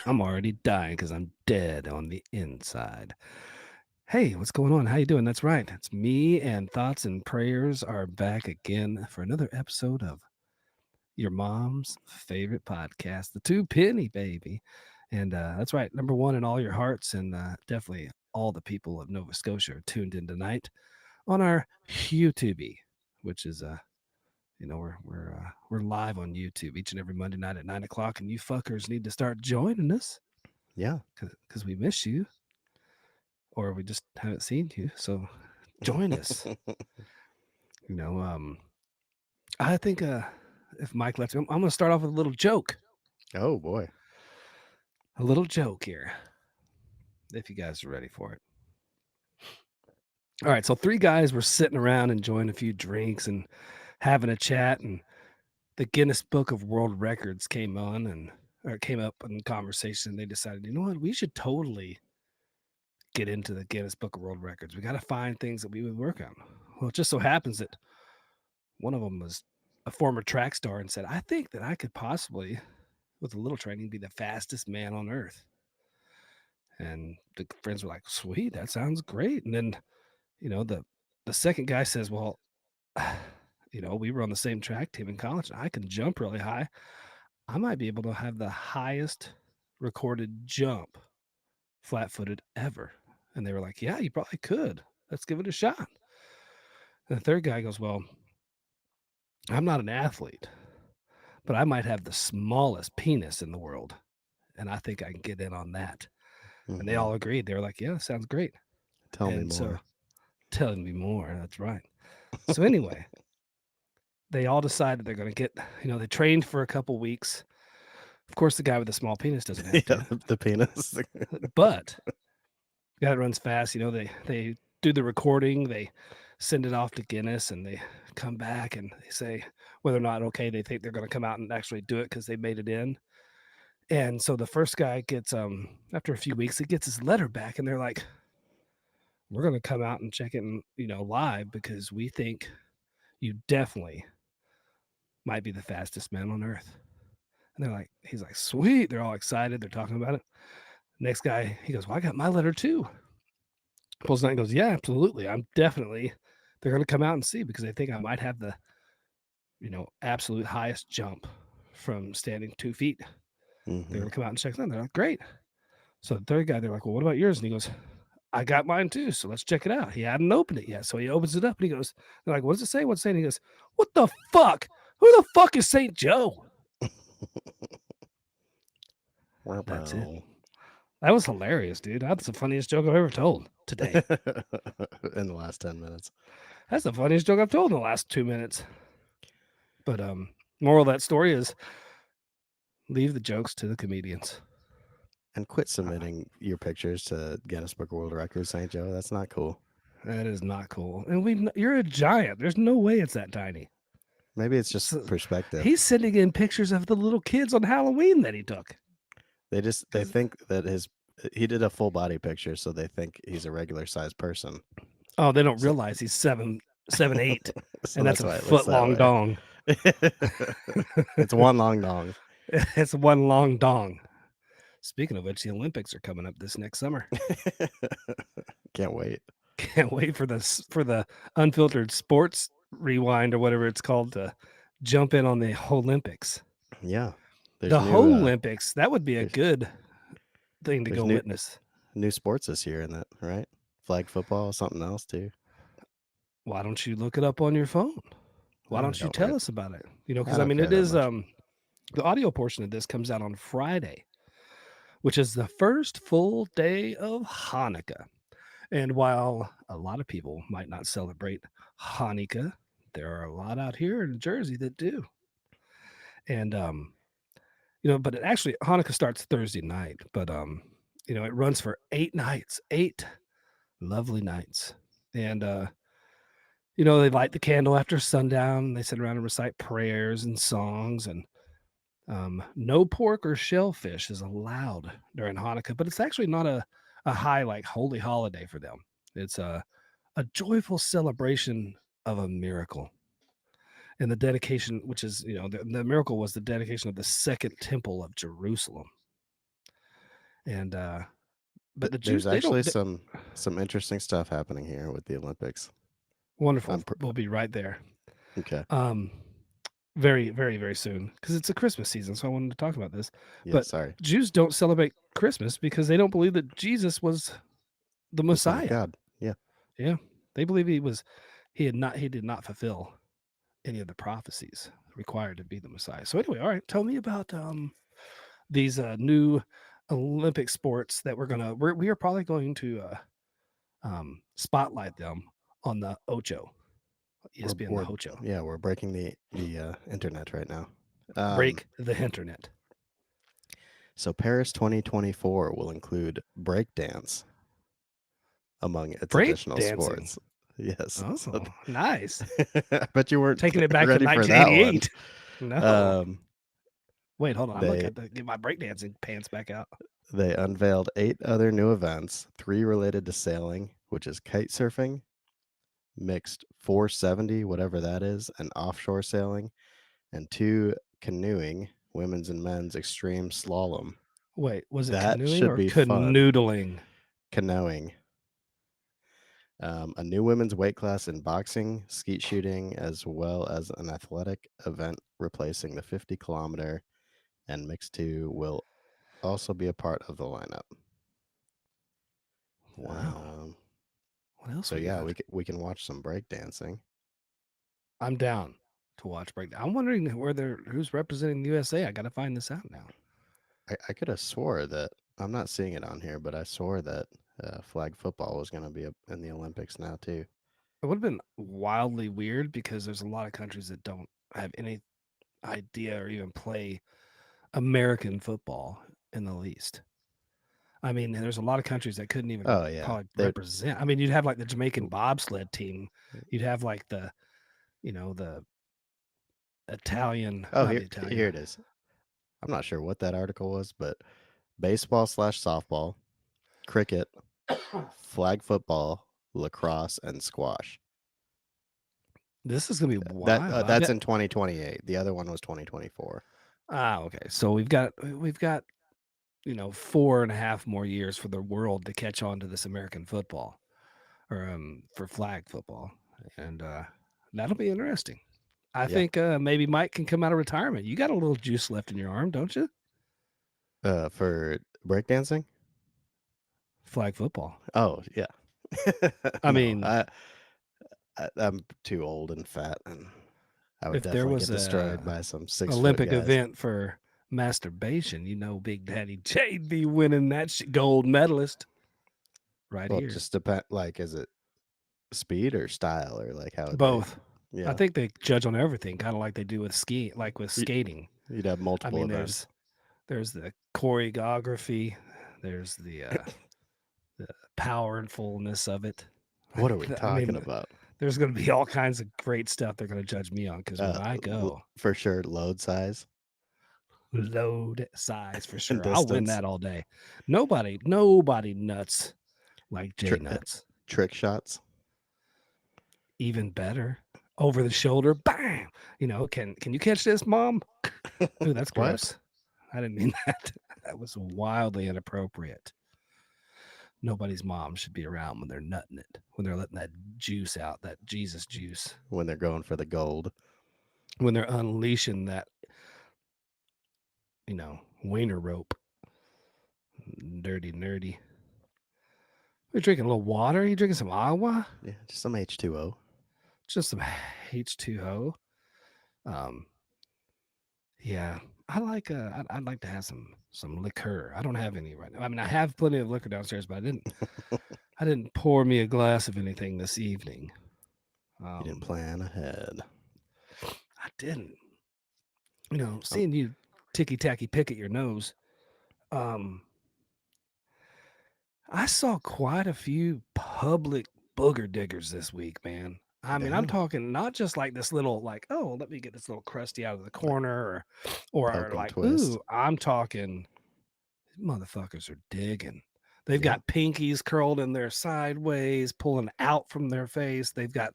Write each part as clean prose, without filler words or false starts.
I'm already dying because I'm dead on the inside. Hey, what's going on? How you doing? That's right. It's me and Thoughts and Prayers are back again for another episode of your mom's favorite podcast, the Two Penny Baby. And that's right, number one in all your hearts, and definitely all the people of Nova Scotia are tuned in tonight on our YouTube, which is we're live on YouTube each and every Monday night at 9 o'clock, and you fuckers need to start joining us Yeah. because we miss you, or we just haven't seen you. So join us. You know, I think if Mike lets me, I'm going to start off with a little joke. Oh boy. A little joke here, if you guys are ready for it. All right, so three guys were sitting around enjoying a few drinks and having a chat, and the Guinness Book of World Records came on and or came up in conversation. They decided, you know what, we should totally get into the Guinness Book of World Records. We got to find things that we would work on. Well, it just so happens that one of them was a former track star and said, I think that I could possibly, with a little training, be the fastest man on earth. And the friends were like, sweet, that sounds great. And then, the second guy says, well, we were on the same track team in college. I can jump really high. I might be able to have the highest recorded jump flat footed ever. And they were like, yeah, you probably could. Let's give it a shot. And the third guy goes, well, I'm not an athlete, but I might have the smallest penis in the world. And I think I can get in on that. And they Hmm. all agreed. They were like, yeah, sounds great. Tell me And so more. telling me more. That's right. So anyway, they all decided they're going to get, they trained for a couple weeks. Of course, the guy with the small penis doesn't have Yeah, to, the penis. but the guy that runs fast, they do the recording, they send it off to Guinness, and they come back and they say whether or not okay they think they're going to come out and actually do it because they made it in. And so the first guy gets after a few weeks, he gets his letter back, and they're like, "We're going to come out and check it, live because we think you definitely might be the fastest man on earth." And he's like, "Sweet!" They're all excited. They're talking about it. Next guy, he goes, "Well, I got my letter too." Pulls it out and goes, "Yeah, absolutely. I'm definitely. They're going to come out and see because they think I might have the absolute highest jump from standing 2 feet. They're Hmm. going to come out and check it out." They're like, "Great." So the third guy, they're like, "Well, what about yours?" And he goes, "I got mine too. So let's check it out." He hadn't opened it yet, so he opens it up and he goes, "They're like, what does it say? What's it saying?" He goes, "What the fuck? Who the fuck is Saint Joe?" That's it. Wow. That was hilarious, dude. That's the funniest joke I've ever told today. In the last 10 minutes. That's the funniest joke I've told in the last 2 minutes. But moral of that story is leave the jokes to the comedians. And quit Uh, submitting your pictures to Guinness Book of World Records, St. Joe. That's not cool. that is not cool. And you're a giant. There's no way it's that tiny. Maybe it's just So perspective. he's sending in pictures of the little kids on Halloween that he took. They Because think that he did a full body picture, so they think he's a regular sized person. oh, they don't So, realize he's 7'8", so and that's that's a why it looks foot that long way. dong. It's one long dong. It's one long dong. Speaking of which, the Olympics are coming up this next summer. Can't wait. Can't wait for the unfiltered sports rewind or whatever it's called to jump in on the Olympics. Yeah. There's The new whole Olympics. That would be a there's good thing to there's go new witness. new sports this year in that, right? Flag football, something else too. Why don't you look it up on your phone? Why I don't you don't tell re- us about it? I Because I don't mean, care it that is much. the audio portion of this comes out on Friday, which is the first full day of Hanukkah. And while a lot of people might not celebrate Hanukkah, there are a lot out here in Jersey that do. And but it actually Hanukkah starts Thursday night, but it runs for 8 nights, 8 lovely nights. And they light the candle after sundown. They sit around and recite prayers and songs, and no pork or shellfish is allowed during Hanukkah. But it's actually not a high like holy holiday for them. It's a joyful celebration of a miracle. and the dedication, which is, the miracle was the dedication of the second temple of Jerusalem. And but the There's Jews, they don't. actually some interesting stuff happening here with the Olympics. Wonderful. I'm pr- We'll be right there. okay. Um, very, very, very soon because it's a Christmas season. So I wanted to talk about this. Yeah, But sorry. Jews don't celebrate Christmas because they don't believe that Jesus was the The Son of Messiah. God. Yeah. Yeah, they believe he did not fulfill any of the prophecies required to be the Messiah. So anyway, all right, tell me about these new Olympic sports that we are probably going to spotlight them on the Ocho, ESPN, the We're Hocho. yeah, we're breaking the internet right now. Um, Break the internet. so Paris 2024 will include breakdance among its Break additional dancing. sports. Yes. So Oh, nice. I bet you weren't Taking it back to ready for that one. 1988. No. Um, Wait, hold on. I'm they looking to get my breakdancing pants back out. they unveiled 8 other new events, 3 related to sailing, which is kite surfing, mixed 470, whatever that is, and offshore sailing, and 2 canoeing, women's and men's extreme slalom. Wait, was it That canoeing should or be fun. canoodling? Canoeing. A new women's weight class in boxing, skeet shooting, as well as an athletic event replacing the 50-kilometer, and mixed 2 will also be a part of the lineup. Wow. Um, What else so we yeah, got? we can watch some breakdancing. I'm down to watch breakdown. I'm wondering who's representing the USA. I got to find this out now. I could have swore that I'm not seeing it on here, but I swore that flag football was going to be in the Olympics now too. It would have been wildly weird because there's a lot of countries that don't have any idea or even play American football in the least. I mean, there's a lot of countries that couldn't even Oh yeah, probably they. represent. I mean, you'd have like the Jamaican bobsled team. You'd have like the Italian, Oh, not the Italian. here it is. I'm not sure what that article was, but baseball slash softball, cricket, flag football, lacrosse, and squash. This is gonna be wild. I That's bet. in 2028. The other one was 2024. Okay. So we've got 4.5 more years for the world to catch on to this American football or for flag football, and that'll be interesting. I Yeah. think maybe Mike can come out of retirement. You got a little juice left in your arm, don't you? For breakdancing. Flag football. Oh yeah. I No, mean, I'm too old and fat, and I would if there definitely was get destroyed a by some 6 foot Olympic guys. event for masturbation, Big Daddy J'd be winning that gold medalist right Well, it here. just depend. Like, is it speed or style, or like how would they? Both. I Yeah, think they judge on everything, kind of like they do with like with Y- skating. you'd have I multiple mean, events. there's the choreography, there's the powerfulness of it. What are we I talking mean, about? there's going to be all kinds of great stuff they're going to judge me on because when I go, For sure, load size load size for and sure, I'll win distance, that all day. Nobody nuts like Jay tri- nuts. trick shots. Even better, over the shoulder, bam. Can you catch this, mom? Ooh, that's What? gross. I didn't mean that. That was wildly inappropriate. Nobody's mom should be around when they're nutting it, when they're letting that juice out, that Jesus juice, When they're going for the gold. when they're unleashing that, wiener rope. Dirty, nerdy. You're drinking a little water? You drinking some agua? Yeah, just some H2O. Just some H2O. Um, yeah. I'd like to have some liqueur. I don't have any right now. I mean, I have plenty of liquor downstairs, but I didn't pour me a glass of anything this evening. You didn't plan ahead. I didn't. Um, Seeing you ticky tacky pick at your nose. Um, I saw quite a few public booger diggers this week, man. I mean, I'm yeah, talking not just like this little, like, oh, let me get this little crusty out of the like corner, poke or and like, twist. ooh, I'm talking, these motherfuckers are digging. They've Yeah, got pinkies curled in their sideways, pulling out from their face. They've got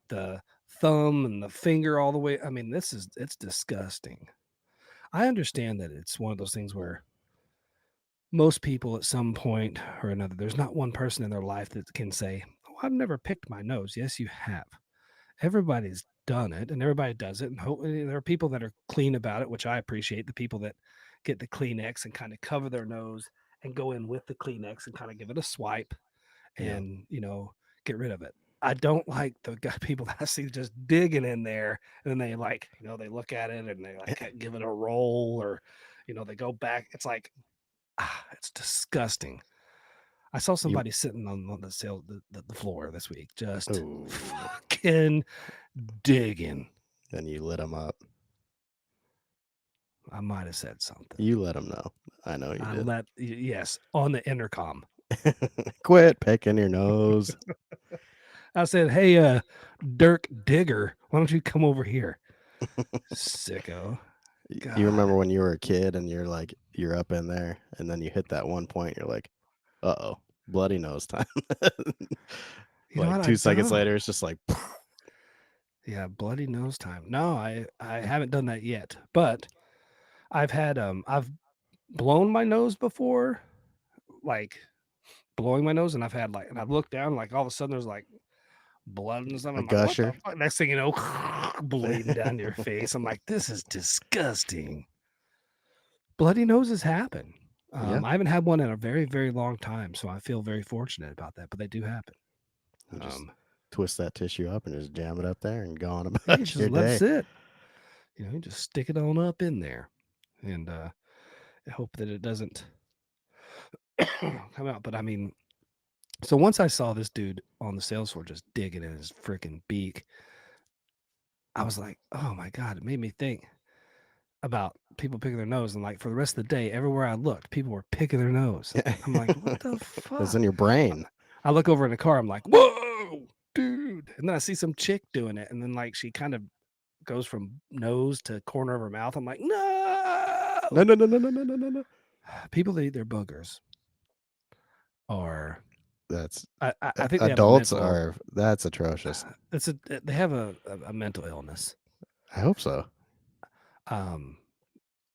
the thumb and the finger all the way. I mean, it's disgusting. I understand that it's one of those things where most people at some point or another, there's not one person in their life that can say, "Oh, I've never picked my nose." Yes, you have. Everybody's done it and everybody does it. And there are people that are clean about it, which I appreciate. The people that get the Kleenex and kind of cover their nose and go in with the Kleenex and kind of give it a swipe Yeah. and, get rid of it. I don't like the people that I see just digging in there and then they like, they look at it and they like give it a roll or, they go back. It's like, it's disgusting. I saw You somebody sitting on the floor this week, just oh, fucking digging. then you lit them up. I might have said something. You let them know. I know you did. Yes, on the intercom. Quit picking your nose. I said, "Hey, Dirk Digger, why don't you come over here, sicko?" You remember God, when you were a kid and you're up in there and then you hit that one point, you're like, uh-oh, bloody nose time. you know Like what? I 2 seconds don't. later, it's just like, Yeah, bloody nose time. No, I haven't done that yet, but I've blown my nose before, like blowing my nose, and and I've looked down, like all of a sudden there's like blood and stuff. a I'm like, what the gusher. fuck? Next thing you know, bleeding down your face. I'm like, this is disgusting. Bloody noses happen. Yeah, I haven't had one in a very, very long time, so I feel very fortunate about that, but they do happen. you just Um, twist that tissue up and just jam it up there and go on you about just your let it day. sit. You just stick it on up in there and hope that it doesn't come out. But I mean, so once I saw this dude on the sales floor just digging in his freaking beak, I was like, oh my God, it made me think about people picking their nose. And like for the rest of the day, everywhere I looked, people were picking their nose. I'm like, what the It's in fuck? your brain. I look over in the car, I'm like, whoa, dude. And then I see some chick doing it. And then like she kind of goes from nose to corner of her mouth. I'm like, No, no. no, no, no, no, no, no, no, no. People that eat their boogers are, That's I think they have a adults mental, are that's atrocious. they have a mental illness. I hope so. Um,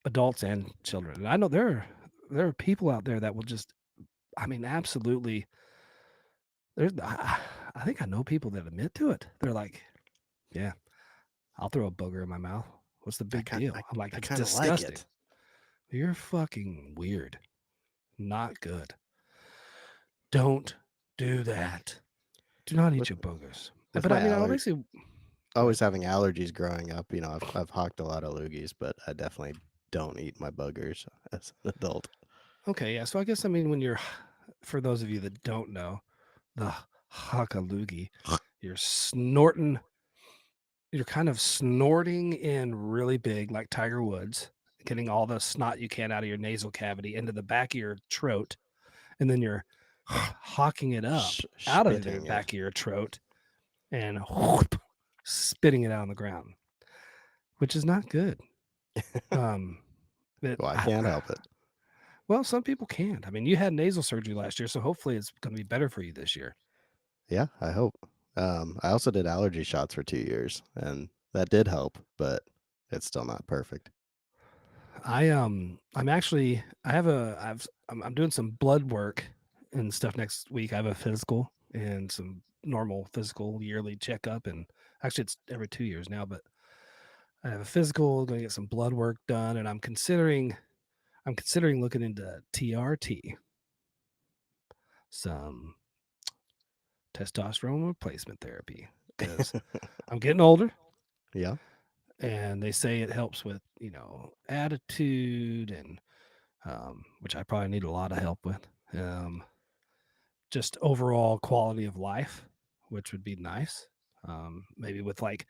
Adults and children. And I know there are people out there that will just, I mean, absolutely. I think I know people that admit to it. They're like, yeah, I'll throw a booger in my mouth. What's the I big kind deal? I, I'm like, I it's kind of like disgusting. it. You're fucking weird. Not good. Don't do that. Do not eat With your boogers. with But my I mean, I aller obviously go always ahead. having allergies growing up, I've hawked a lot of loogies, but I definitely don't eat my boogers as an adult. Okay, yeah. So I guess I mean when you're, for those of you that don't know, the hakalugi, you're snorting. You're kind of snorting in really big, like Tiger Woods, getting all the snot you can out of your nasal cavity into the back of your throat, and then you're hawking it up out of the Spitting it. back of your throat and spitting it out on the ground, which is not good. Um, that Well, I can't help it. well, some people can't. I mean, you had nasal surgery last year, so hopefully it's going to be better for you this year. Yeah, I hope. I also did allergy shots for 2 years, and that did help, but it's still not perfect. I'm actually I have a I'm doing some blood work and stuff next week. I have a physical and some normal physical yearly checkup, and actually it's every 2 years now, but I have a physical, going to get some blood work done, and I'm considering looking into TRT, some testosterone replacement therapy, because I'm getting older, Yeah. and they say it helps with attitude and which I probably need a lot of help with. Um, just overall quality of life, which would be nice. Maybe with like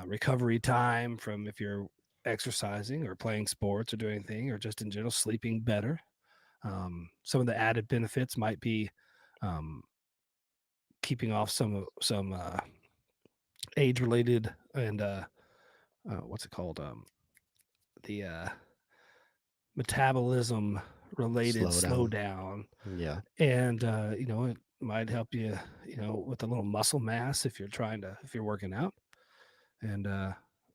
recovery time from if you're exercising or playing sports or doing anything, or just in general sleeping better. Some of the added benefits might be um, keeping off some age related and what's it called, the metabolism related Slow down. slowdown. Yeah. And it might help you, with a little muscle mass if you're working out. and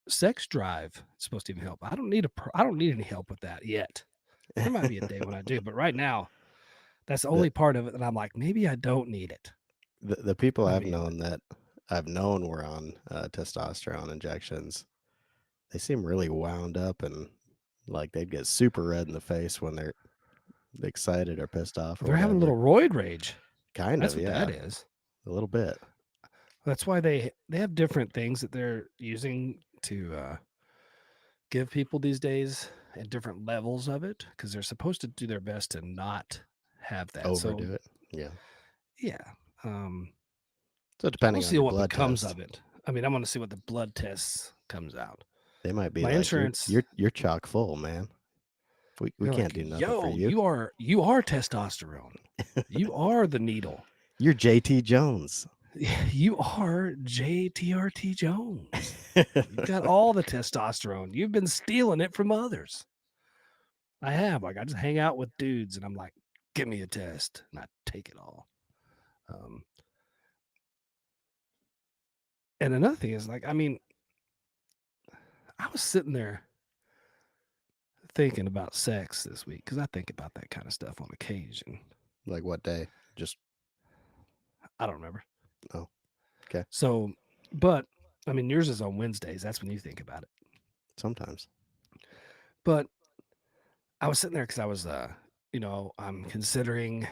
sex drive is supposed to even help. I don't need any help with that yet. There might be a day when I do, but right now, that's the the, only part of it that I'm like, maybe I don't need it. the people I I've mean, known that I've known were on testosterone injections, they seem really wound up and like they'd get super red in the face when they're excited or pissed off or they're having a whatever. little roid rage. Kind That's of, what that yeah, is. a little bit. That's why they have different things that they're using to give people these days at different levels of it because they're supposed to do their best to not have that. So Overdo it. Yeah. yeah, um, So so we'll depending on see your what blood becomes test, of it. I mean, I'm going to see what the blood tests comes out. they might be My like, "You're insurance, you're you're chock full, man. We they're can't like, do nothing for "Yo, you. you are testosterone. You are the needle. You're JT Jones." You are JTRT Jones. You've got all the testosterone. You've been stealing it from others." I have. Like, I just hang out with dudes and I'm like, give me a test. And I take it all. Um, and another thing is, like, I mean, I was sitting there thinking about sex this week because I think about that kind of stuff on occasion. Like what day? Just I don't remember. oh, okay. So, but I mean, yours is on Wednesdays. That's when you think about it. Sometimes. But I was sitting there because I was, I'm considering,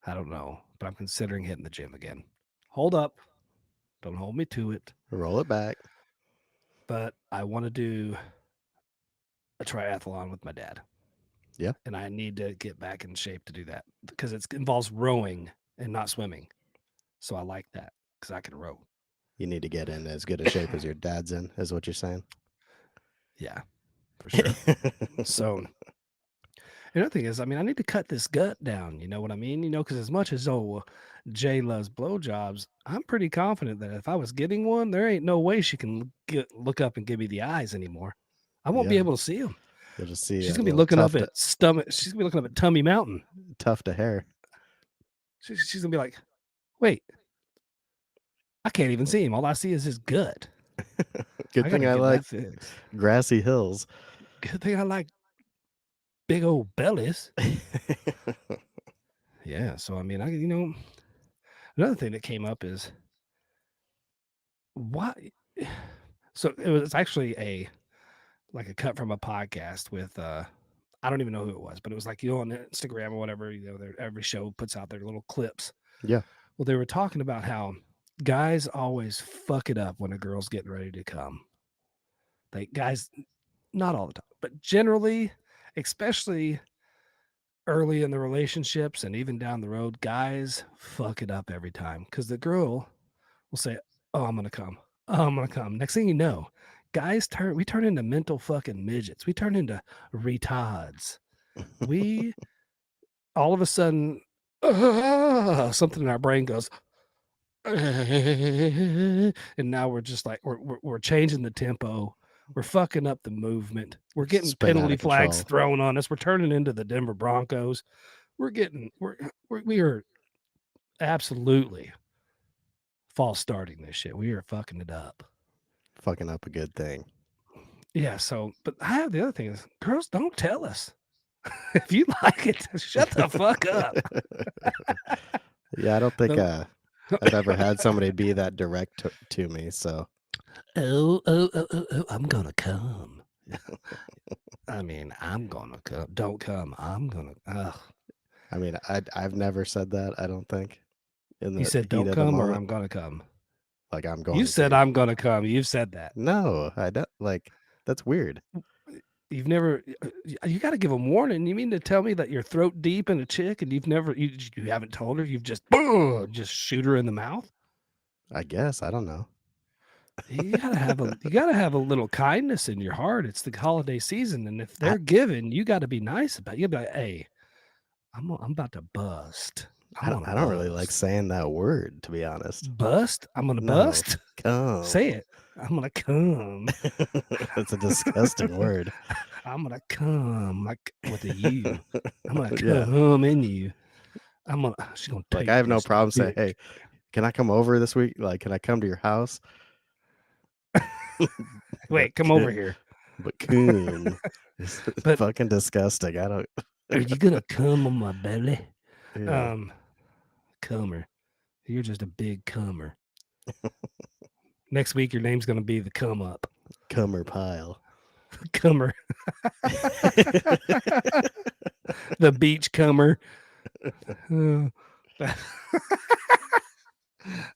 I don't know, but I'm considering hitting the gym again. Hold up. Don't hold me to it. Roll it back. But I want to do a triathlon with my dad. Yeah. And I need to get back in shape to do that because it involves rowing and not swimming. So I like that because I can row. You need to get in as good a shape as your dad's in, is what you're saying. Yeah, for sure. So another thing is, I mean, I need to cut this gut down. You know what I mean? Because as much as Jay loves blowjobs, I'm pretty confident that if I was getting one, there ain't no way she can look up and give me the eyes anymore. I won't be Yeah. able to see them. You'll just see She's a gonna be little looking up at stomach. She's gonna be looking up at Tummy Mountain. tough to hair. She's gonna be like, "Wait, I can't even see him. All I see is his gut. Good I thing gotta I get like that fixed." grassy hills. Good thing I like big old bellies. Yeah. So I mean, another thing that came up is why. So it was actually a cut from a podcast with I don't even know who it was, but it was like on Instagram or whatever. Every show puts out their little clips. Yeah. Well, they were talking about how guys always fuck it up when a girl's getting ready to come. Guys, not all the time, but generally, especially early in the relationships and even down the road, guys fuck it up every time because the girl will say, "Oh, I'm gonna come. Oh, I'm gonna come." Next thing you know, we turn into mental fucking midgets. We turn into retards. We all of a sudden something in our brain goes, and now we're just like we're changing the tempo. We're fucking up the movement. We're getting Spin out penalty of flags control. thrown on us. We're turning into the Denver Broncos. We are absolutely false starting this shit. We are fucking it up. Fucking up a good thing. Yeah. So, but I have the other thing is, girls, don't tell us if you like it. Shut the fuck up. Yeah, I don't think The- I've ever had somebody be that direct to me. So I'm gonna come. I mean, I'm gonna come. Don't come. I'm gonna. I mean, I've never said that. I don't think in You the said heat don't of the come or moment. I'm gonna come. Like I'm You going said to. I'm gonna come. You've said that. No, I don't. Like that's weird. You've never. You got to give them warning. You mean to tell me that you're throat deep in a chick and you haven't told her? You've just shoot her in the mouth. I guess I don't know. You gotta have a little kindness in your heart. It's the holiday season, and if I they're giving, you got to be nice about it. You got to be like, "Hey, I'm about to bust. I'm gonna I don't really like bust. saying that word, to be honest. Bust. I'm gonna No, bust. Say come. it. I'm gonna come. That's a disgusting word. I'm gonna come like with a U. I'm gonna Yeah. come in you. She's gonna Like I take have no this problem saying, dick. "Hey, can I come over this week? Like, can I come to your house?" but Wait, come over here. but cum is But fucking disgusting. I don't. are you gonna come on my belly? Yeah, Um, Cummer. You're just a big cummer. Next week, your name's gonna be the come up. cummer pile. Cummer. The beach cummer.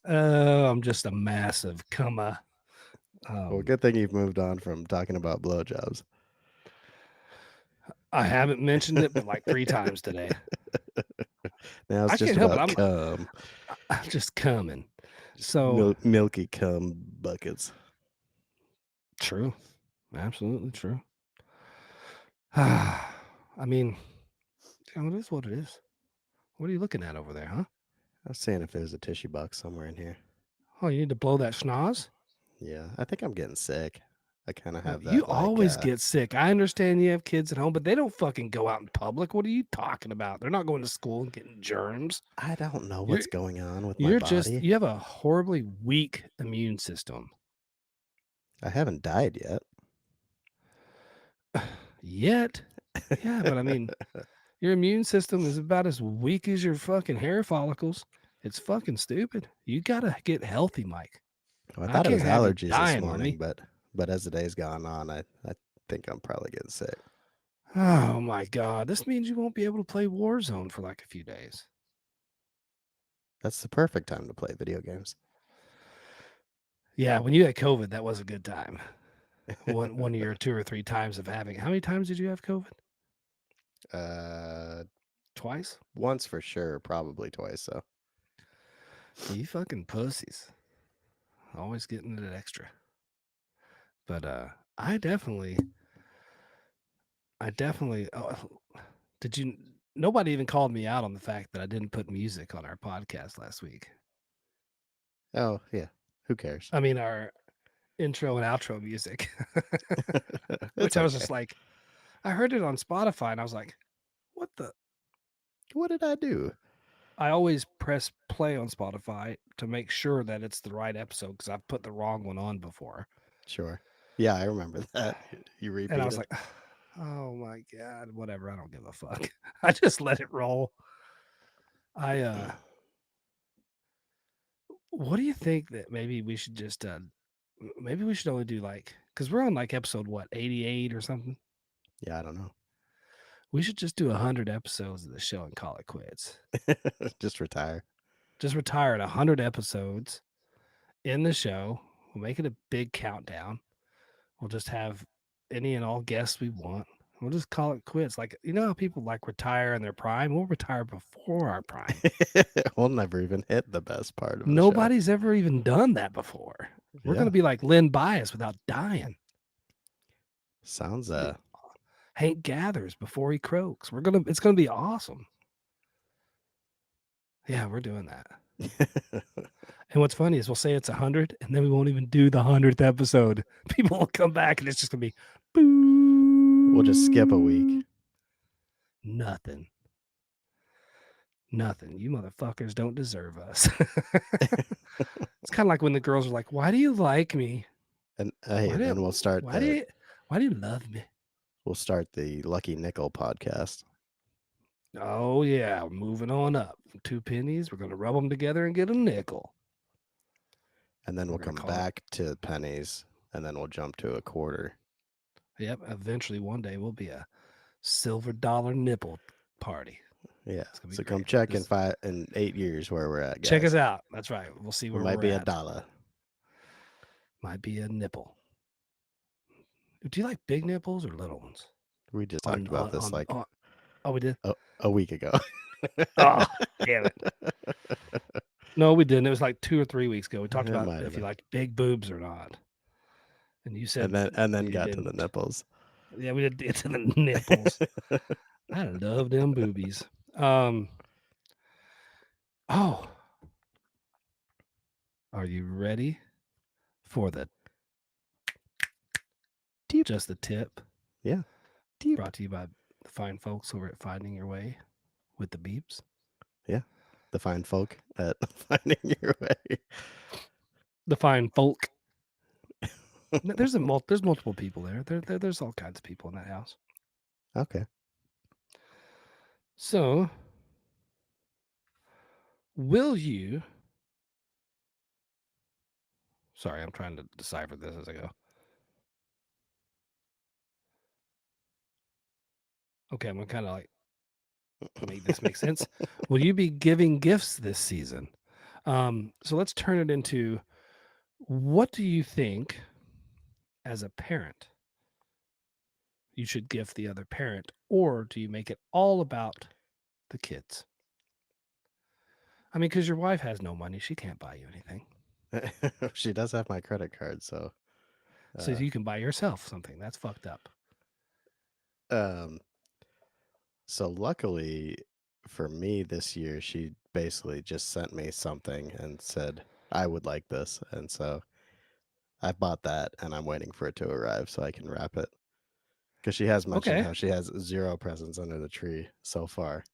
Oh, I'm just a massive cummer. Well, Um, good thing you've moved on from talking about blowjobs. I haven't mentioned it, but like 3 times today. Now it's I just can't help it. about cum, I'm just coming. just So milky cum buckets. true. Absolutely true. I mean, it is what it is. What are you looking at over there, huh? I was saying if there's a tissue box somewhere in here. Oh, you need to blow that schnoz? Yeah, I think I'm getting sick. I kind of have You that like always get sick. I understand you have kids at home, but they don't fucking go out in public. What are you talking about? They're not going to school and getting germs. I don't know You're what's going on with my you're just body. you have a horribly weak immune system. I haven't died yet. Yet, yeah, but I mean, your immune system is about as weak as your fucking hair follicles. It's fucking stupid. You gotta get healthy, Mike. Well, I I thought it can't was have you allergies this dying on morning, me. but as the day's gone on, I think I'm probably getting sick. Oh my god, this means you won't be able to play Warzone for like a few days. That's the perfect time to play video games. Yeah, when you had COVID, that was a good time. One of your 2 or 3 times of having. How many times did you have COVID? uh, Twice? once for sure, probably twice. So You fucking pussies. Always getting it extra. But I definitely oh, did you nobody even called me out on the fact that I didn't put music on our podcast last week. oh yeah, who cares? I mean our intro and outro music. It's Which I was okay. just like, I heard it on Spotify and I was like, what the What did I do? I always press play on Spotify to make sure that it's the right episode because I've put the wrong one on before. Sure. Yeah, I remember that. You And I repeat was it. like, oh my God, whatever. I don't give a fuck. I just let it roll. I, what do you think that maybe we should just, maybe we should only do like, because we're on like episode what, 88 or something? Yeah, I don't know. We should just do 100 episodes of the show and call it quits. Just retire. Just retire at 100 episodes in the show. We'll make it a big countdown. We'll just have any and all guests we want. We'll just call it quits. Like, you know how people like retire in their prime? We'll retire before our prime. We'll never even hit the best part of the show. Nobody's ever even done that before. We're going Yeah, to be like Lynn Bias without dying. sounds It's gonna be Hank Gathers before he croaks. It's gonna be awesome. Yeah, we're doing that. And what's funny is we'll say it's 100, and then we won't even do the 100th episode. People will come back, and it's just gonna be boo. We'll just skip a week. Nothing. Nothing. You motherfuckers don't deserve us. It's kind of like when the girls are like, "Why do you like me? And hey, Why do then why do you, why do you love me?" we'll start the Lucky Nickel podcast. Oh yeah, moving on up. 2 pennies. We're gonna rub them together and get a nickel. And then We're we'll gonna come call it. back to pennies, and then we'll jump to a quarter. Yep. Eventually, one day we'll be a silver dollar nipple party. Yeah. It's gonna be So come great. check in 8 years where we're at, Check us guys. out. That's right. We'll see We where might we're be a at. dollar. Might be a nipple. Do you like big nipples or little ones? We just talked On about this like oh, we did. a week ago. Oh, damn it. No, we didn't. It was like 2 or 3 weeks ago. We talked It about might have if you been. liked big boobs or not, and you said And then you got to the didn't. nipples. Yeah, we did get to the nipples. I love them boobies. Um. Oh, are you ready for the Deep. just the tip? Yeah. Deep. Brought to you by the fine folks over at Finding Your Way with the Beeps. Yeah. The fine folk at finding your way. The fine folk. there's multiple people there. There's all kinds of people in that house. Okay. So, will you? Sorry, I'm trying to decipher this as I go. Okay, I'm gonna kind of like make this make sense. Will you be giving gifts this season? So let's turn it into what do you think as a parent you should gift the other parent, or do you make it all about the kids? I mean, because your wife has no money, she can't buy you anything. She does have my credit card, so So uh you can buy yourself something. That's fucked up. um so luckily for me this year she basically just sent me something and said I would like this. And so I bought that and I'm waiting for it to arrive so I can wrap it. Because she has mentioned Okay. how she has zero presents under the tree so far.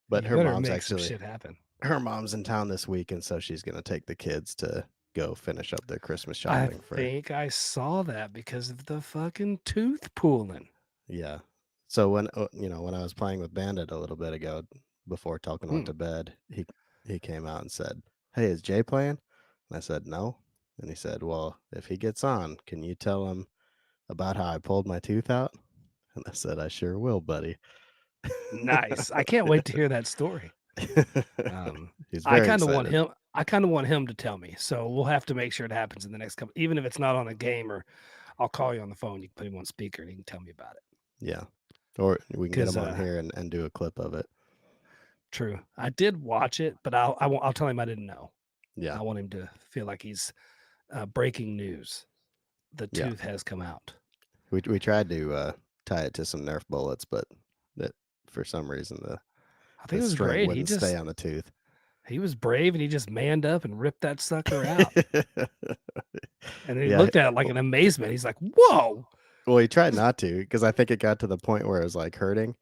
But You better make some shit happen. her mom's in town this week, and so she's gonna take the kids to go finish up their Christmas I shopping for. think I saw that because of the fucking tooth pulling. Yeah. So when when I was playing with Bandit a little bit ago, before Tulkin went Hmm. to bed, he came out and said, "Hey, is Jay playing?" And I said, "No." And he said, "Well, if he gets on, can you tell him about how I pulled my tooth out?" And I said, "I sure will, buddy." Nice. I can't wait to hear that story. Um, He's I very kind of want excited. him. I kind of want him to tell me. So we'll have to make sure it happens in the next couple. Even if it's not on a game, or I'll call you on the phone. You can put him on speaker and he can tell me about it. Yeah. Or we can get Because him on here and do a clip of it. true, I did watch it, but I'll tell him I didn't know. Yeah. I want him to feel like he's breaking news. The Yeah. tooth has come out. We tried to tie it to some Nerf bullets, but that for some reason I think the it was string great. wouldn't stay on the tooth. He was brave and he just manned up and ripped that sucker out. And then he Yeah. looked at it like in amazement. He's like, "Whoa!" Well, he tried not to because I think it got to the point where it was like hurting,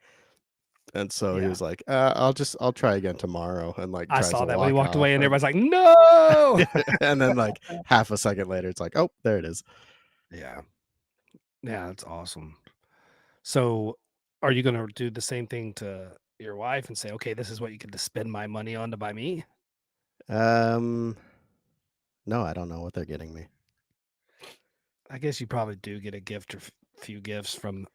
and so he Yeah, was like, I'll try again tomorrow," and like I tries saw to that when he walk walked off, away, and and everybody's like, "No!" and then like half a second later, it's like, "Oh, there it is." Yeah, yeah, that's awesome. So, are you gonna do the same thing to your wife and say, "Okay, this is what you get to spend my money on to buy me"? Um, no, I don't know what they're getting me. I guess you probably do get a gift or few gifts from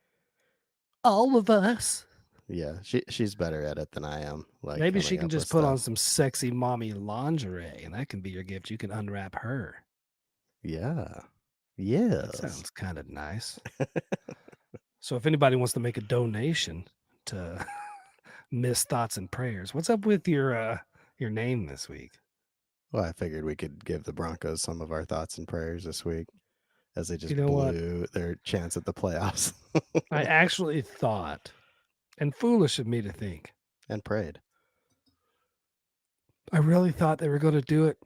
all of us. Yeah, she's better at it than I am, like Maybe she coming can up with just put on stuff. some sexy mommy lingerie, and that can be your gift. You can unwrap her. Yeah. That Yes. sounds kind of nice. So, if anybody wants to make a donation to Miss Thoughts and Prayers, what's up with your name this week? Well, I figured we could give the Broncos some of our thoughts and prayers this week as they You just know what? blew their chance at the playoffs I actually thought, and foolish of me to think, and prayed. I really thought they were going to do it.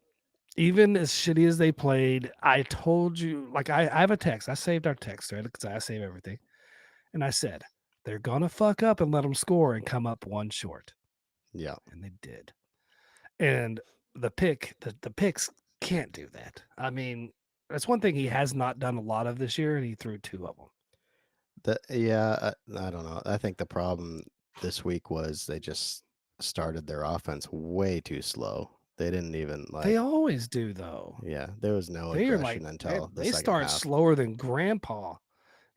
Even as shitty as they played, I told you, like, I have a text. I saved our text, right? Because I save everything. And I said, they're going to fuck up and let them score and come up one short. Yeah. And they did. And the picks can't do that. I mean, that's one thing he has not done a lot of this year, and he threw two of them. I don't know. I think the problem this week was they just started their offense way too slow. They didn't even They like, always do, though. yeah, there was no They are like aggression until the they second start half. slower than grandpa.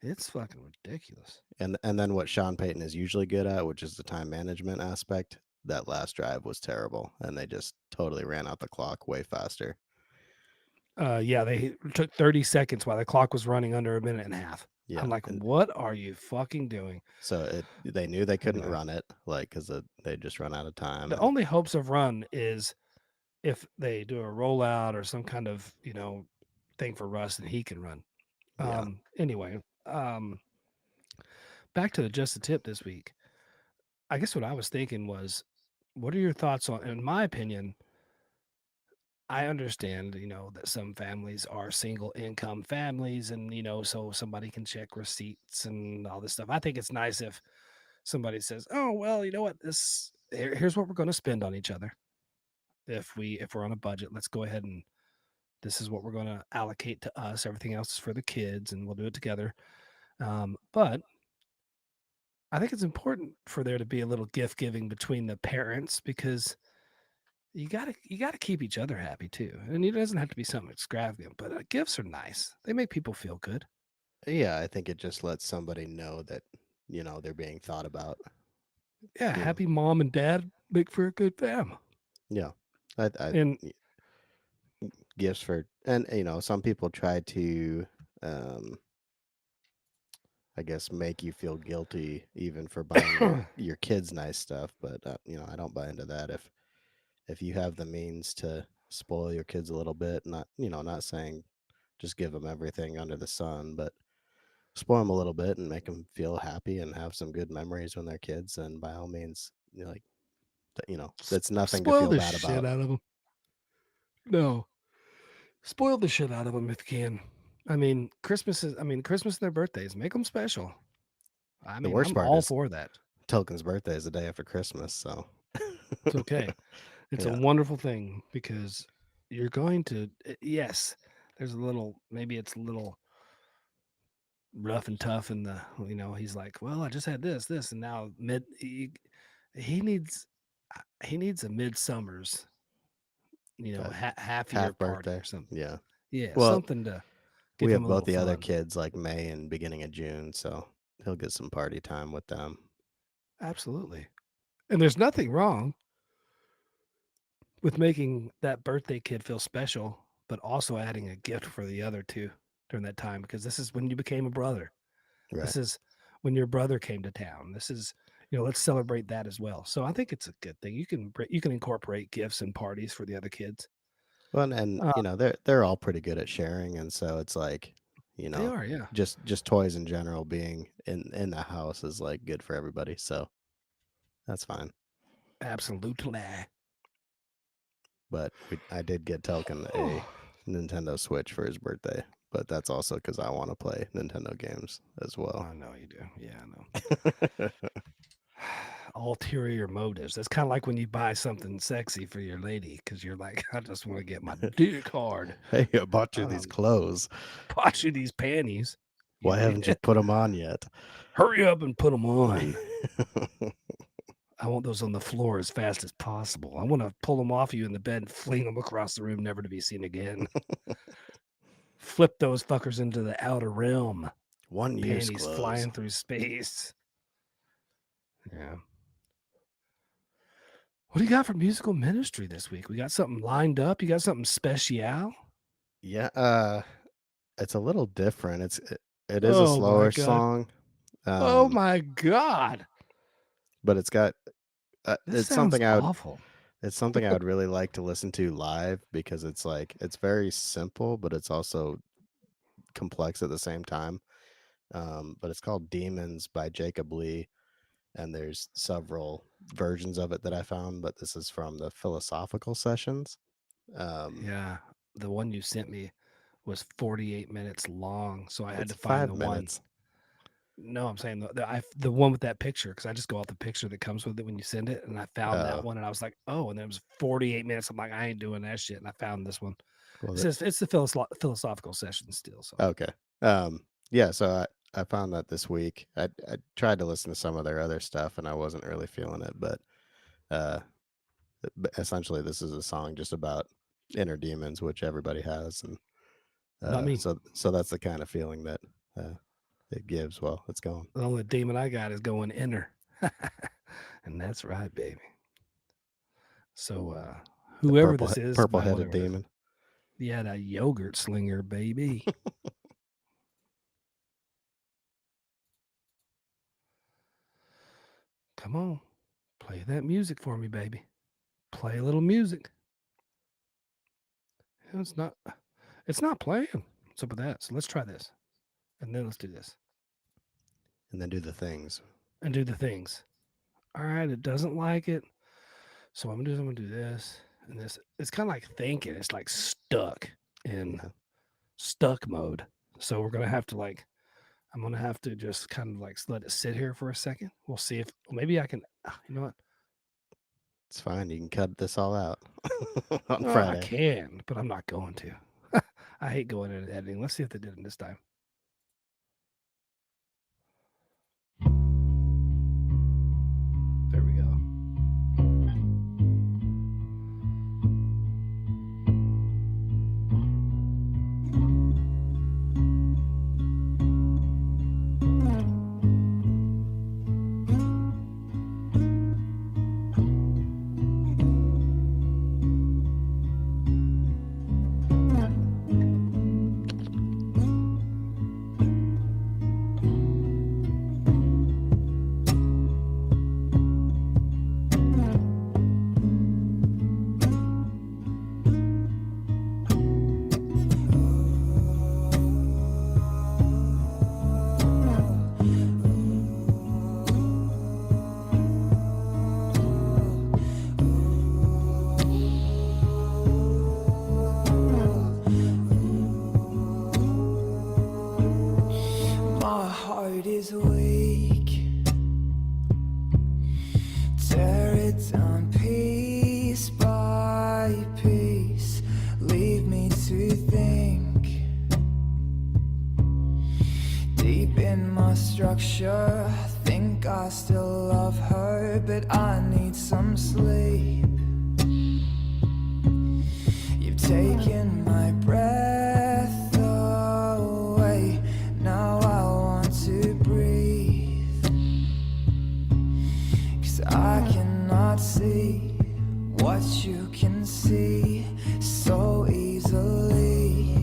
It's fucking ridiculous. And then what Sean Payton is usually good at, which is the time management aspect, that last drive was terrible, and they just totally ran out the clock way faster. Yeah, they took 30 seconds while the clock was running under a minute and a half. Yeah, I'm like, and what are you fucking doing? so they knew they couldn't Anyway, run it, like because they just run out of time, the and only hopes of run is if they do a rollout or some kind of, thing for Russ and he can run. yeah, Anyway, back to the just a tip this week. I guess what I was thinking was, what are your thoughts on, in my opinion, I understand, that some families are single income families and, so somebody can check receipts and all this stuff. I think it's nice if somebody says, "Oh, well, you know what? Here's what we're going to spend on each other. If we're on a budget, let's go ahead and This is what we're going to allocate to us. Everything else is for the kids, and we'll do it together. But I think it's important for there to be a little gift giving between the parents because you gotta keep each other happy too. And it doesn't have to be something extravagant, but gifts are nice. They make people feel good. Yeah, I think it just lets somebody know that, they're being thought about, Yeah, you know. happy mom and dad make for a good fam. Yeah. I And gifts for, and some people try to, um I guess, make you feel guilty even for buying your kids nice stuff, but I don't buy into that. If you have the means to spoil your kids a little bit, not saying just give them everything under the sun, but spoil them a little bit and make them feel happy and have some good memories when they're kids, and by all means, that's nothing to spoil feel the bad shit about. out of them. No, spoil the shit out of them if you can. Christmas and their birthdays, make them special. I The mean, worst I'm part all is for that. Token's birthday is the day after Christmas, so It's okay. It's a yeah, wonderful thing because you're going to, yes, there's a little, maybe it's a little rough and tough in he's like, well, I just had this, and now he needs, he needs a midsummer's, uh, half a year half party birthday. or something. Yeah. Yeah, Well, something to we give him have a both little the other fun. kids like May and beginning of June, so he'll get some party time with them. Absolutely. And there's nothing wrong with making that birthday kid feel special, but also adding a gift for the other two during that time because this is when you became a brother. Right. This is when your brother came to town. This is, let's celebrate that as well. So I think it's a good thing. You can incorporate gifts and parties for the other kids. Well, and Uh, they're all pretty good at sharing, and so it's like, you they know, are, yeah, just toys in general being in the house is like good for everybody. So that's fine. absolutely. But I did get Telkin a Nintendo Switch for his birthday, but that's also because I want to play Nintendo games as well. I know you do. Yeah, I know. Ulterior motives. That's kind of like when you buy something sexy for your lady because you're like, I just want to get my dick hard. Hey, I bought you these Um, clothes. bought you these panties. Why haven't you put them on yet? Hurry up and put them on. I want those on the floor as fast as possible. I want to pull them off you in the bed and fling them across the room, never to be seen again. Flip those fuckers into the outer realm. One use Panties clothes. flying through space. Yeah. What do you got for musical ministry this week? We got something lined up. You got something special? Yeah, it's a little different. It is a Oh my slower god. song, Oh um, my god. but it's got This sounds awful. it's something I would really like to listen to live because it's very simple, but it's also complex at the same time. But it's called Demons by Jacob Lee, and there's several versions of it that I found, but this is from the Philosophical Sessions. Um, Yeah. The one you sent me was 48 minutes long, so I had it's to find 5 the one. minutes. No, I'm saying the one with that picture because I just go off the picture that comes with it when you send it, and I found that Oh, one, and I was like, oh, and it was 48 minutes. I'm like, I ain't doing that shit, and I found this one. well, It says it's the philosophical session still. So okay. Yeah, so I found that this week. I tried to listen to some of their other stuff and I wasn't really feeling it, but uh essentially this is a song just about inner demons, which everybody has, and not me. so that's the kind of feeling that uh it gives while it's going. The only demon I got is going inner, and that's right, baby. So The whoever this is by purple-headed whatever it is, demon. yeah, that yogurt slinger, baby. Come on, play that music for me, baby. Play a little music. It's not. It's not playing. What's up with that? So let's try this, and then let's do this And then do the things. and do the things. All right, it doesn't like it. So I'm gonna do this and this. It's kind of like thinking. It's like stuck in Yeah. stuck mode. So we're gonna have to like. I'm gonna have to just kind of like let it sit here for a second. We'll see if maybe I can. You know what? It's fine. You can cut this all out on Well, I Friday. can, but I'm not going to. I hate going into editing. Let's see if they did it this time. There we go. My heart is weak. Tear it down piece by piece. Leave me to think. Deep in my structure, think I still love her, but I need some sleep. You've taken my breath away. Now I want to breathe, 'cause I cannot see what you can see so easily.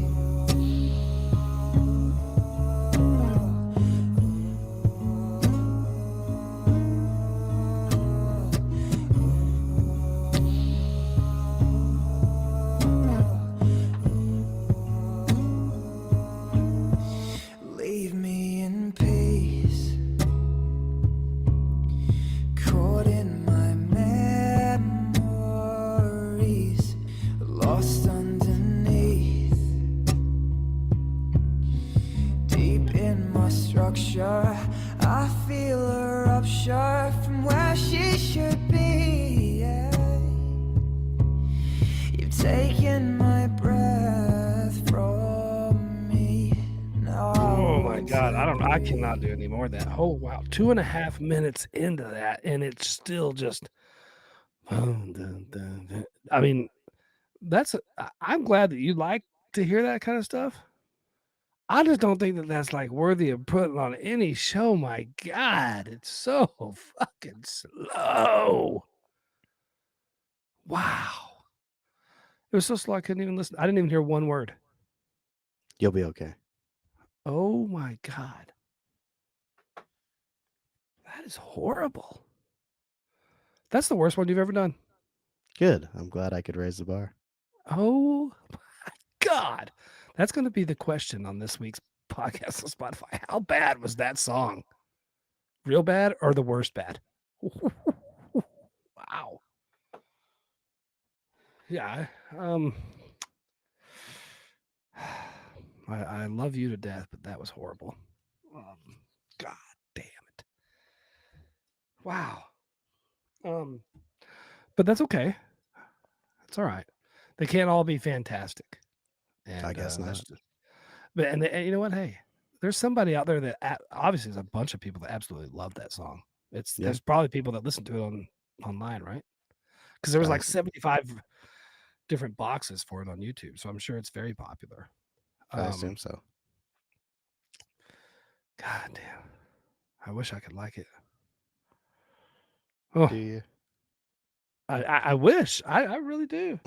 Leave me in peace, caught in my memories, lost underneath. Deep in my structure, I feel a rupture from where she should be. Yeah. You've taken my breath from me. Now I Oh my want god, to I cannot breathe. do any more of that. Oh wow, 2.5 minutes into that, and it's still just. I mean, I'm glad that you like to hear that kind of stuff. I just don't think that that's like worthy of putting on any show. My God, it's so fucking slow. Wow, it was so slow I couldn't even listen. I didn't even hear one word. You'll be okay. Oh my God, that is horrible. That's the worst one you've ever done. Good. I'm glad I could raise the bar. Oh God, that's going to be the question on this week's podcast on Spotify. How bad was that song? Real bad or the worst bad? Wow. Yeah. I love you to death, but that was horrible. God damn it. Wow. Um, but that's okay. It's all right. They can't all be fantastic, I and guess that's not. just. And you know what? Hey, there's somebody out there that obviously there's a bunch of people that absolutely love that song. Yeah, There's probably people that listen to it online, right? Because there was I like 75 different boxes for it on YouTube, so I'm sure it's very popular. I assume so. God damn, I wish I could like it. Do Oh, you? I wish I really do,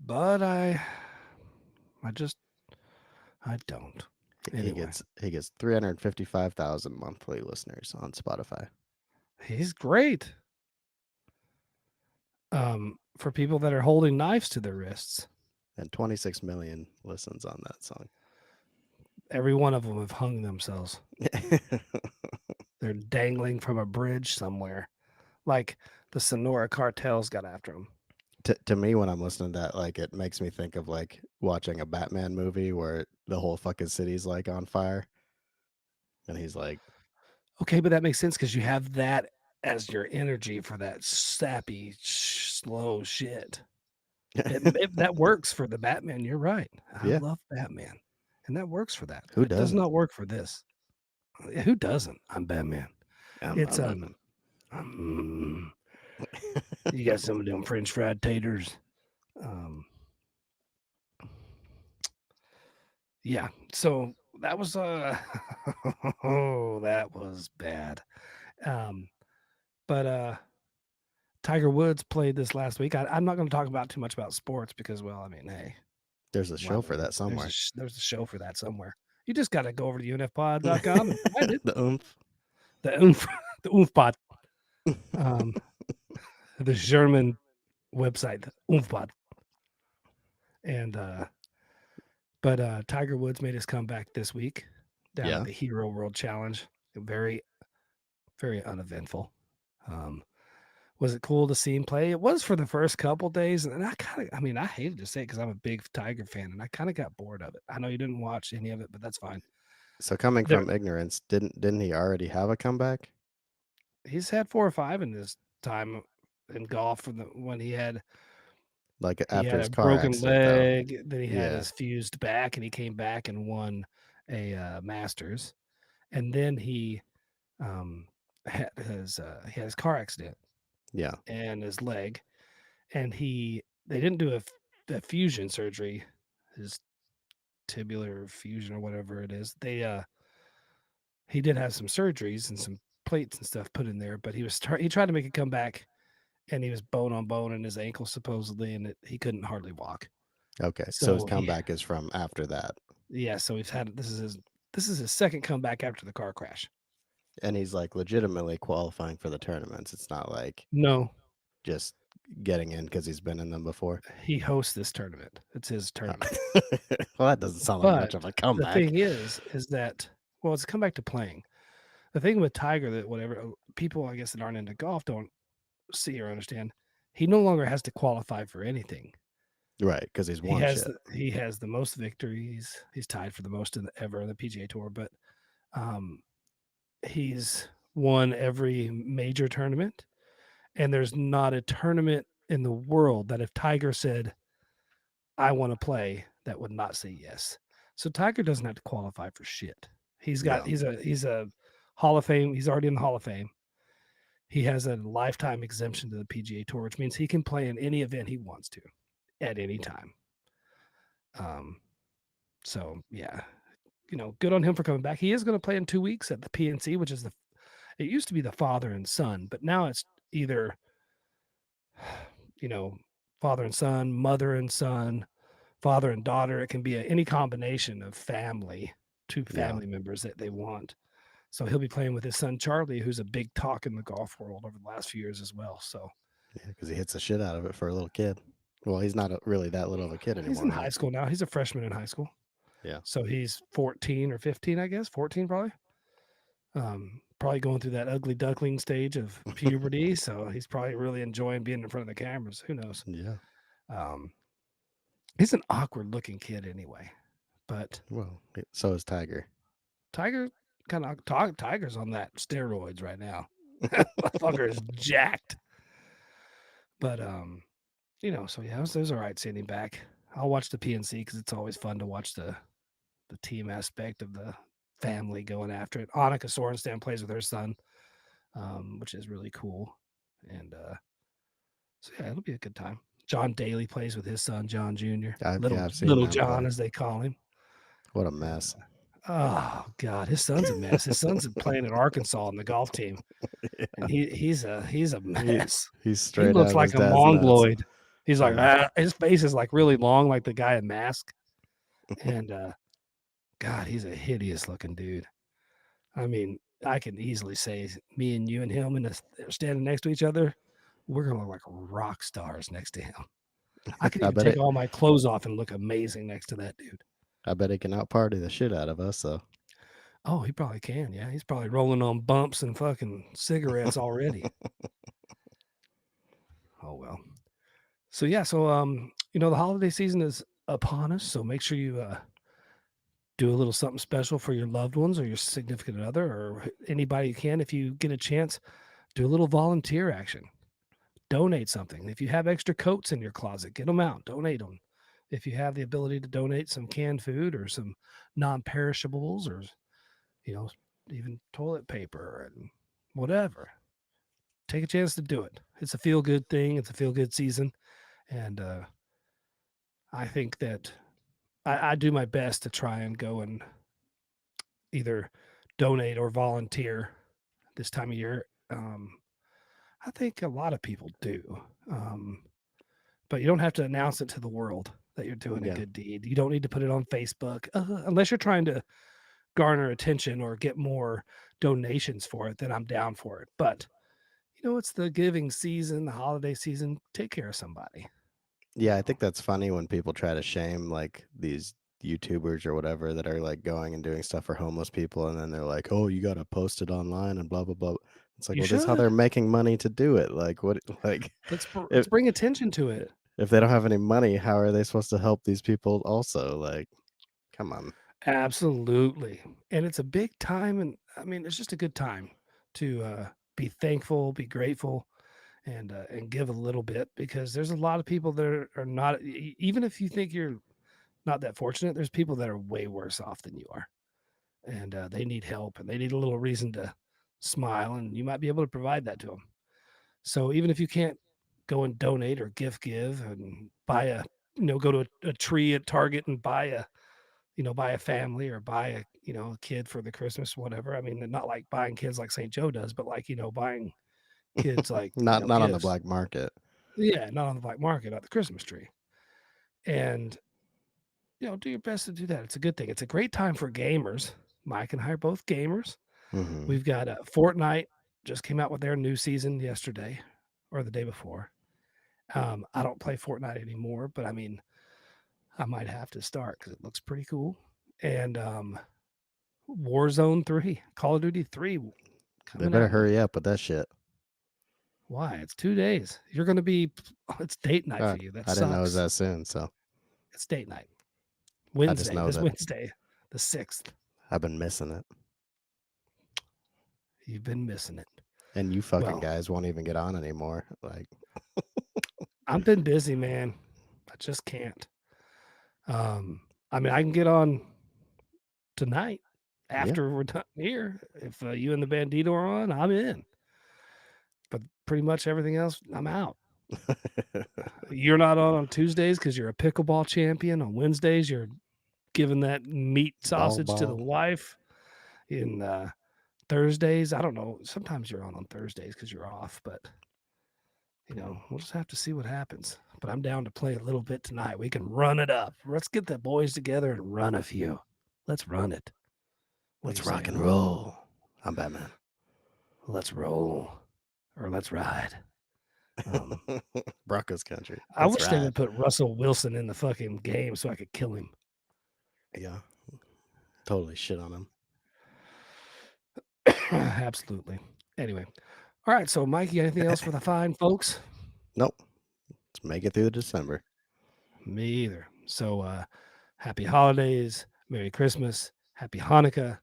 but I just I don't. He Anyway, gets 355,000 monthly listeners on Spotify he's great. For people that are holding knives to their wrists, and 26 million listens on that song. every one of them have hung themselves. They're dangling from a bridge somewhere, like the Sonora cartels got after them. To me, when I'm listening to that, like it makes me think of like watching a Batman movie where the whole fucking city's like on fire, and he's like, Okay, but that makes sense because you have that as your energy for that sappy, slow shit. That works for the Batman, you're right. I Yeah, love Batman, and that works for that. who It does doesn't? not work for this. Yeah, who doesn't? I'm Batman. It's, Batman. um, you got some of them French fried taters. Um, yeah, so that was, oh, that was bad. Um, but Tiger Woods played this last week. I'm not gonna talk about too much about sports because, well, I mean, hey, There's a why show would for you? that somewhere. There's a show for that somewhere. You just gotta go over to unfpod.com and find it. The oomph. The Oomph the Oomph um, the German website, the Oomph. And Tiger Woods made his comeback this week down at Yeah. the Hero World Challenge. Very, very uneventful. Um, was it cool to see him play? It was for the first couple days, and I mean, I hated to say it because I'm a big Tiger fan, and I kind of got bored of it. I know you didn't watch any of it, but that's fine. So coming There, from ignorance, didn't he already have a comeback? he's had 4 or 5 in his time in golf from when Like he after had his a car broken accident, though. leg, then he had Yeah. his fused back, and he came back and won a Masters, and then um, he had his car accident Yeah. and his leg, and they didn't do a fusion surgery, his tibular fusion or whatever it is. He did have some surgeries and some plates and stuff put in there, but he tried to make a comeback, and he was bone on bone in his ankle supposedly, and he couldn't hardly walk. Okay. So his So comeback is from after that. yeah, so this is his second comeback after the car crash. And he's like legitimately qualifying for the tournaments. It's not like No, just getting in because he's been in them before. he hosts this tournament. It's his tournament. Well, that doesn't sound like But much of a the comeback. thing is that, well, it's come back to playing. The thing with Tiger that whatever people I guess that aren't into golf don't see or understand, he no longer has to qualify for anything. Right, because he's won shit. He has the most victories. He's tied for the most ever in the PGA Tour, but um, he's won every major tournament, and there's not a tournament in the world that if Tiger said, "I want to play," that would not say yes. So Tiger doesn't have to qualify for shit. Yeah. He's a Hall of Fame. He's already in the Hall of Fame. He has a lifetime exemption to the PGA Tour, which means he can play in any event he wants to at any time. So yeah, good on him for coming back. He is going to play in 2 weeks at the PNC, which is it used to be the father and son, but now it's either, you know, father and son, father and daughter. It can be any combination of two Yeah. family members that they want. So he'll be playing with his son Charlie, who's a big talk in the golf world over the last few years as well. So Yeah, because he hits the shit out of it for a little kid. Well, he's not really that little of a kid he's anymore, in right? high school now. He's a freshman in high school. Yeah. So he's 14 or 15, I guess. 14 probably. Probably going through that ugly duckling stage of puberty. So he's probably really enjoying being in front of the cameras. Who knows? Yeah. Um, he's an awkward looking kid anyway. But Well, so is Tiger. Tiger Tiger's on that steroids right now. Motherfucker is jacked. But so yeah, it was all right seeing him back. I'll watch the PNC because it's always fun to watch the team aspect of the family going after it. Annika Sorenstam plays with her son, which is really cool. And so yeah, it'll be a good time. John Daly plays with his son, John Jr. I've seen Little them John, play. as they call him. What a And mess. oh God, his son's a mess. His son's playing at Arkansas on the golf team, and he's a mess. He's He straight out looks of his like a dad's nuts. mongoloid. He's like, Yeah. his face is like really long, like the guy in Mask. And God, he's a hideous looking dude. I mean, I can easily say me and you and him standing next to each other, we're gonna look like rock stars next to him. I could I even bet take it all my clothes off and look amazing next to that dude. I bet it can out party the shit out of us, so Oh, he probably can. Yeah, he's probably rolling on bumps and fucking cigarettes already. Oh well. So yeah, the holiday season is upon us. So make sure you do a little something special for your loved ones or your significant other or anybody you can. If you get a chance, do a little volunteer action. donate something. If you have extra coats in your closet, get them out, donate them. If you have the ability to donate some canned food or some non-perishables or you know even toilet paper and whatever, take a chance to do it. It's a feel good thing. It's a feel good season, and I think that I do my best to try and go and either donate or volunteer this time of year. I think a lot of people do. Um, but you don't have to announce it to the world that you're doing a Yeah. good deed. You don't need to put it on Facebook unless you're trying to garner attention or get more donations for it. Then I'm down for it. But it's the giving season, the holiday season. Take care of somebody. You Yeah, I know, think that's funny when people try to shame like these YouTubers or whatever that are like going and doing stuff for homeless people, and then they're like, "Oh, you gotta post it online and blah blah blah." It's like, you well, this is how should they're making money to do it. Like, what? Like, let's if bring attention to it. if they don't have any money, how are they supposed to help these people? Also, like, come on. Absolutely. And it's a big time. And I mean, it's just a good time to be thankful, be grateful, and give a little bit because there's a lot of people that are not, even if you think you're not that fortunate, there's people that are way worse off than you are. And they need help and they need a little reason to smile. And you might be able to provide that to them. So even if you can't go and donate or give and buy go to a tree at Target and buy a family or buy a kid for the Christmas, whatever. I mean, not like buying kids like St. Joe does, but like, buying kids like, Not on the gifts. black market. Yeah, not on the black market, at the Christmas tree. And, do your best to do that. It's a good thing. It's a great time for gamers. Mike and I are both gamers. Hmm. We've got Fortnite just came out with their new season yesterday or the day before. I don't play Fortnite anymore, but I mean, I might have to start because it looks pretty cool. And Warzone 3, Call of Duty 3 They coming better out. hurry up with that shit. Why? It's 2 days. You're going to be, it's date night for you. That I didn't know it was sucks. that soon, so It's date night. I just Wednesday, know this that Wednesday, the 6th. I've been missing it. You've been missing it. And you fucking Well, guys won't even get on anymore. Like, I've been busy, man. I just can't. I mean, I can get on tonight yeah. after we're done here. If you and the Bandito are on, I'm in. But pretty much everything else, I'm out. You're not on Tuesdays because you're a pickleball champion. On Wednesdays, you're giving that meat sausage to the Ball. wife. In Thursdays, I don't know. Sometimes you're on Thursdays because you're off, but we'll just have to see what happens. But I'm down to play a little bit tonight. We can run it up. Let's get the boys together and run a few. Let's run it. What do Let's you say? rock and roll. I'm Batman. Let's roll or let's ride. Broncos country. I Let's wish they ride. would put Russell Wilson in the fucking game so I could kill him. Yeah. Totally shit on him. Absolutely. Anyway. All right. So, Mikey, anything else for the fine folks? Nope. Let's make it through December. Me either. So, happy holidays, Merry Christmas, Happy Hanukkah,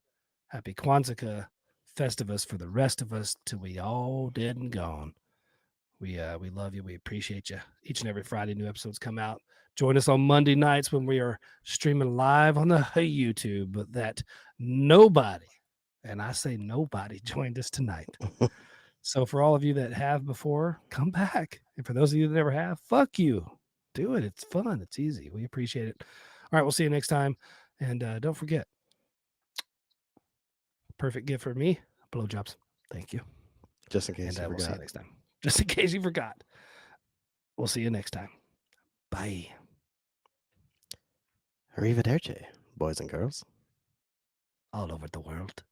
Happy Kwanzaa, Festivus for the rest of us till we all dead and gone. We love you. We appreciate you. Each and every Friday, new episodes come out. Join us on Monday nights when we are streaming live on the YouTube. But that nobody, and I say nobody, joined us tonight. So for all of you that have before, come back. And for those of you that never have, fuck you. Do it. It's fun. It's easy. We appreciate it. All right, we'll see you next time. And don't forget, perfect gift for me, blowjobs. Thank you. Just in case And you we'll see you forgot. next time. Just in case you forgot. We'll see you next time. Bye. Arrivederci, boys and girls. All over the world.